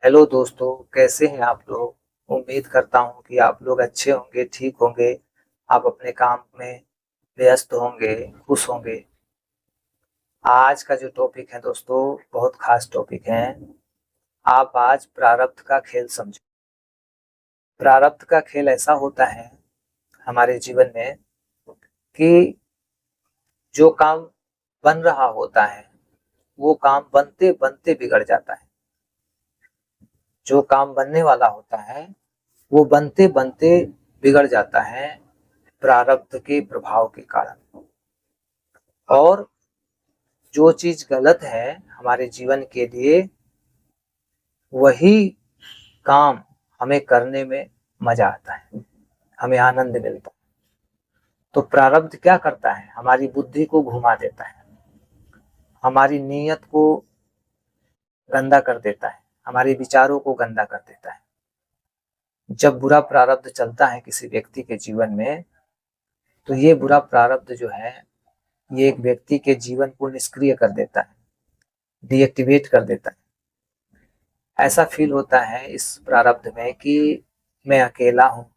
Hello दोस्तों, कैसे हैं आप लोग। उम्मीद करता हूं कि आप लोग अच्छे होंगे, ठीक होंगे। आप अपने काम में व्यस्त होंगे, खुश होंगे। आज का जो टॉपिक है दोस्तों, बहुत खास टॉपिक है। आप आज प्रारब्ध का खेल समझो। प्रारब्ध का खेल ऐसा होता है हमारे जीवन में कि जो काम बन रहा होता है वो काम बनते बनते बिगड़ जाता है। जो काम बनने वाला होता है वो बनते बनते बिगड़ जाता है प्रारब्ध के प्रभाव के कारण। और जो चीज गलत है हमारे जीवन के लिए, वही काम हमें करने में मजा आता है, हमें आनंद मिलता है। तो प्रारब्ध क्या करता है, हमारी बुद्धि को घुमा देता है, हमारी नीयत को गंदा कर देता है, हमारे विचारों को गंदा कर देता है। जब बुरा प्रारब्ध चलता है किसी व्यक्ति के जीवन में, तो ये बुरा प्रारब्ध जो है ये एक व्यक्ति के जीवन को निष्क्रिय कर देता है, डीएक्टिवेट कर देता है। ऐसा फील होता है इस प्रारब्ध में कि मैं अकेला हूँ,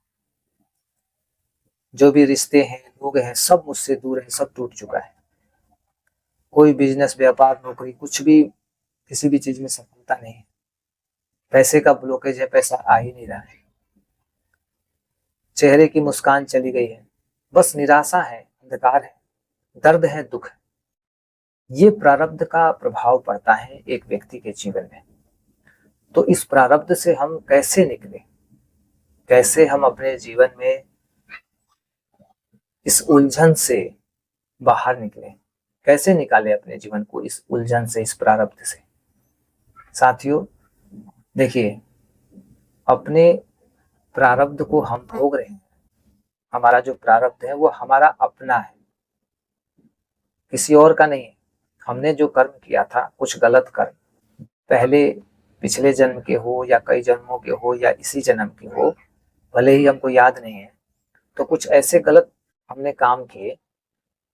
जो भी रिश्ते हैं, लोग हैं, सब मुझसे दूर है, सब टूट चुका है। कोई बिजनेस, व्यापार, नौकरी, कुछ भी, किसी भी चीज में सफलता नहीं है। पैसे का ब्लॉकेज है, पैसा आ ही नहीं रहा है। चेहरे की मुस्कान चली गई है, बस निराशा है, अंधकार है, दर्द है, दुख है। ये प्रारब्ध का प्रभाव पड़ता है एक व्यक्ति के जीवन में। तो इस प्रारब्ध से हम कैसे निकले, कैसे हम अपने जीवन में इस उलझन से बाहर निकले, कैसे निकाले अपने जीवन को इस उलझन से, इस प्रारब्ध से। साथियों देखिए, अपने प्रारब्ध को हम भोग रहे हैं। हमारा जो प्रारब्ध है वो हमारा अपना है, किसी और का नहीं है। हमने जो कर्म किया था, कुछ गलत कर्म, पहले पिछले जन्म के हो या कई जन्मों के हो या इसी जन्म के हो, भले ही हमको याद नहीं है, तो कुछ ऐसे गलत हमने काम किए।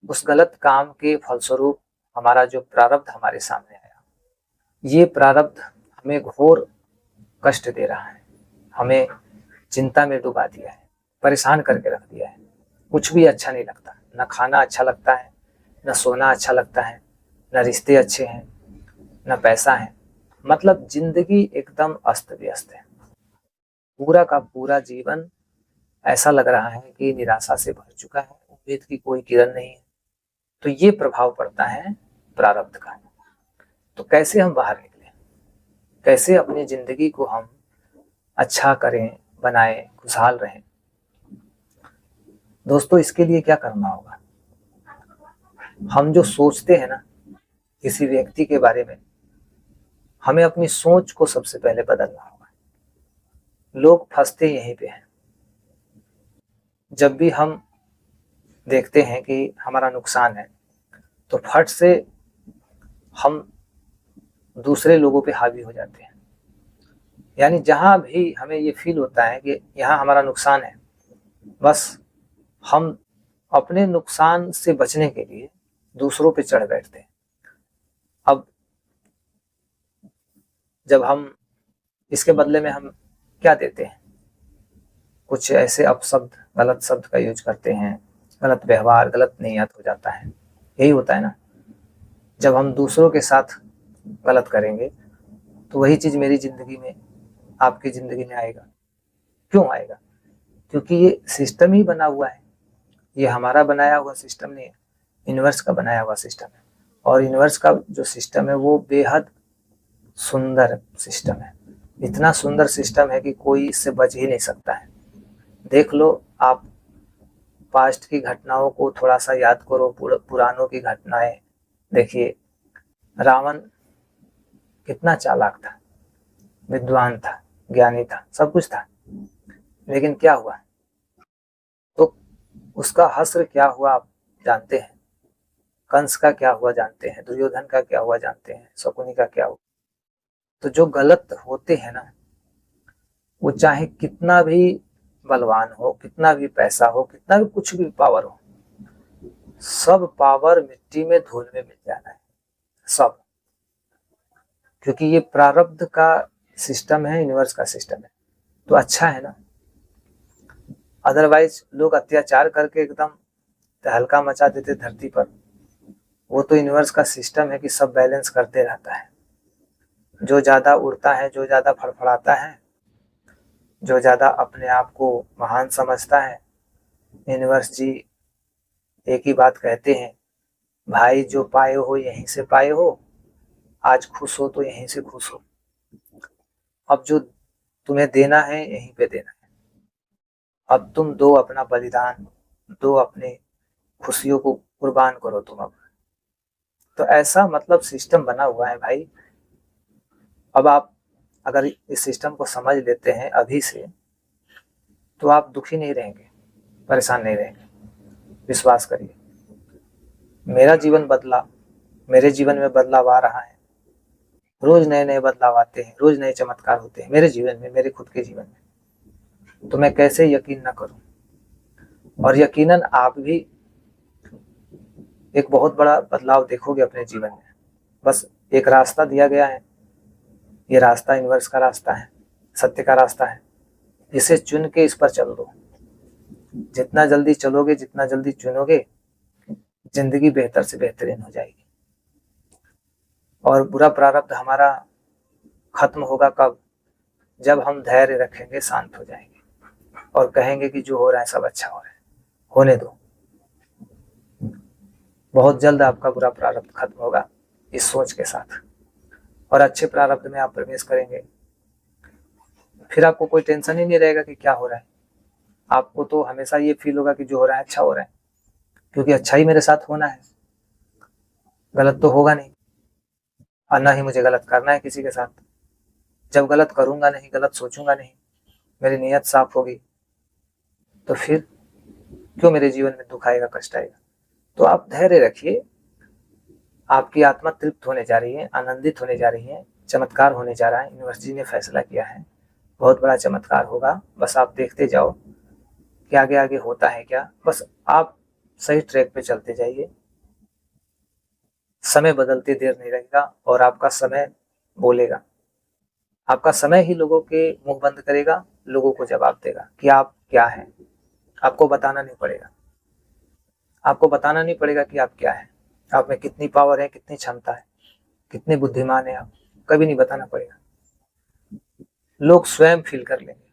उस गलत काम के फलस्वरूप हमारा जो प्रारब्ध हमारे सामने आया, ये प्रारब्ध हमें घोर कष्ट दे रहा है, हमें चिंता में डुबा दिया है, परेशान करके रख दिया है। कुछ भी अच्छा नहीं लगता, न खाना अच्छा लगता है, न सोना अच्छा लगता है, न रिश्ते अच्छे हैं, न पैसा है। मतलब जिंदगी एकदम अस्त व्यस्त है। पूरा का पूरा जीवन ऐसा लग रहा है कि निराशा से भर चुका है, उम्मीद की कोई किरण नहीं है। तो ये प्रभाव पड़ता है प्रारब्ध का। तो कैसे हम बाहर निकलें, कैसे अपनी जिंदगी को हम अच्छा करें, बनाएं, खुशहाल रहें। दोस्तों इसके लिए क्या करना होगा, हम जो सोचते हैं ना किसी व्यक्ति के बारे में, हमें अपनी सोच को सबसे पहले बदलना होगा। लोग फंसते यहीं पे हैं। जब भी हम देखते हैं कि हमारा नुकसान है, तो फट से हम दूसरे लोगों पे हावी हो जाते हैं। यानी जहां भी हमें ये फील होता है कि यहाँ हमारा नुकसान है, बस हम अपने नुकसान से बचने के लिए दूसरों पे चढ़ बैठते हैं। अब जब हम इसके बदले में हम क्या देते हैं, कुछ ऐसे अपशब्द, गलत शब्द का यूज करते हैं, गलत व्यवहार, गलत नियत हो जाता है। यही होता है ना, जब हम दूसरों के साथ गलत करेंगे तो वही चीज मेरी जिंदगी में, आपकी जिंदगी में आएगा। क्यों आएगा? क्योंकि ये सिस्टम ही बना हुआ है। ये हमारा बनाया हुआ सिस्टम नहीं है, यूनिवर्स का बनाया हुआ सिस्टम है। और यूनिवर्स का जो सिस्टम है वो बेहद सुंदर सिस्टम है। इतना सुंदर सिस्टम है कि कोई इससे बच ही नहीं सकता है। देख लो आप, पास्ट की घटनाओं को थोड़ा सा याद करो, पुरानों की घटनाएं देखिए। रावण कितना चालाक था, विद्वान था, ज्ञानी था, सब कुछ था, लेकिन क्या हुआ? तो उसका हश्र क्या हुआ आप जानते हैं, कंस का क्या हुआ जानते हैं, दुर्योधन का क्या हुआ जानते हैं, शकुनी का क्या हुआ। तो जो गलत होते हैं ना, वो चाहे कितना भी बलवान हो, कितना भी पैसा हो, कितना भी कुछ भी पावर हो, सब पावर मिट्टी में, धूल में मिल जाना है, सब। क्योंकि ये प्रारब्ध का सिस्टम है, यूनिवर्स का सिस्टम है, तो अच्छा है ना। अदरवाइज लोग अत्याचार करके एकदम तहलका मचा देते धरती पर। वो तो यूनिवर्स का सिस्टम है कि सब बैलेंस करते रहता है। जो ज्यादा उड़ता है, जो ज्यादा फड़फड़ाता है, जो ज्यादा अपने आप को महान समझता है, यूनिवर्स जी एक ही बात कहते हैं, भाई जो पाए हो यहीं से पाए हो, आज खुश हो तो यहीं से खुश हो। अब जो तुम्हें देना है यहीं पे देना है। अब तुम दो अपना बलिदान, दो अपने खुशियों को कुर्बान करो तुम अब। तो ऐसा मतलब सिस्टम बना हुआ है भाई। अब आप अगर इस सिस्टम को समझ लेते हैं अभी से, तो आप दुखी नहीं रहेंगे, परेशान नहीं रहेंगे। विश्वास करिए, मेरा जीवन बदला, मेरे जीवन में बदलाव आ रहा है। रोज नए नए बदलाव आते हैं, रोज नए चमत्कार होते हैं मेरे जीवन में, मेरे खुद के जीवन में। तो मैं कैसे यकीन ना करूं। और यकीनन आप भी एक बहुत बड़ा बदलाव देखोगे अपने जीवन में। बस एक रास्ता दिया गया है, ये रास्ता यूनिवर्स का रास्ता है, सत्य का रास्ता है। इसे चुन के इस पर चल दो। जितना जल्दी चलोगे, जितना जल्दी चुनोगे, जिंदगी बेहतर से बेहतरीन हो जाएगी। और बुरा प्रारब्ध हमारा खत्म होगा कब? जब हम धैर्य रखेंगे, शांत हो जाएंगे और कहेंगे कि जो हो रहा है सब अच्छा हो रहा है, होने दो। बहुत जल्द आपका बुरा प्रारब्ध खत्म होगा इस सोच के साथ, और अच्छे प्रारब्ध में आप प्रवेश करेंगे। फिर आपको कोई टेंशन ही नहीं रहेगा कि क्या हो रहा है। आपको तो हमेशा ये फील होगा कि जो हो रहा है अच्छा हो रहा है, क्योंकि अच्छा ही मेरे साथ होना है, गलत तो होगा नहीं। और ना ही मुझे गलत करना है किसी के साथ। जब गलत करूंगा नहीं, गलत सोचूंगा नहीं, मेरी नीयत साफ होगी, तो फिर क्यों मेरे जीवन में दुख आएगा, कष्ट आएगा। तो आप धैर्य रखिए। आपकी आत्मा तृप्त होने जा रही है, आनंदित होने जा रही है, चमत्कार होने जा रहा है। यूनिवर्सिटी ने फैसला किया है, बहुत बड़ा चमत्कार होगा। बस आप देखते जाओ कि आगे आगे होता है क्या। बस आप सही ट्रैक पे चलते जाइए। समय बदलते देर नहीं लगेगा और आपका समय बोलेगा। आपका समय ही लोगों के मुंह बंद करेगा, लोगों को जवाब देगा कि आप क्या हैं। आपको बताना नहीं पड़ेगा, आपको बताना नहीं पड़ेगा कि आप क्या हैं, आप में कितनी पावर है, कितनी क्षमता है, कितने बुद्धिमान है आप, कभी नहीं बताना पड़ेगा। लोग स्वयं फील कर लेंगे।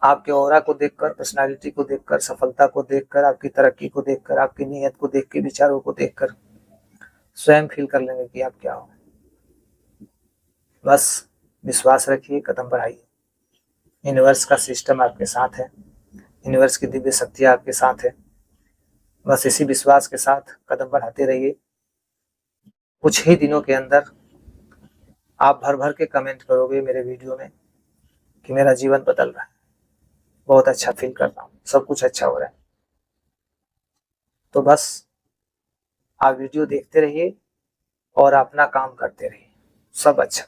आपके ऑरा को देखकर, पर्सनालिटी को देखकर, सफलता को देखकर, आपकी तरक्की को देखकर, आपकी नीयत को देख के, विचारों को देखकर स्वयं फील कर लेंगे कि आप क्या हो। बस विश्वास रखिए, कदम बढ़ाइए। यूनिवर्स का सिस्टम आपके साथ है, यूनिवर्स की दिव्य शक्तियां आपके साथ है। बस इसी विश्वास के साथ कदम बढ़ाते रहिए। कुछ ही दिनों के अंदर आप भर भर के कमेंट करोगे मेरे वीडियो में कि मेरा जीवन बदल रहा है, बहुत अच्छा फील कर रहा हूँ, सब कुछ अच्छा हो रहा है। तो बस आप वीडियो देखते रहिए और अपना काम करते रहिए, सब अच्छा।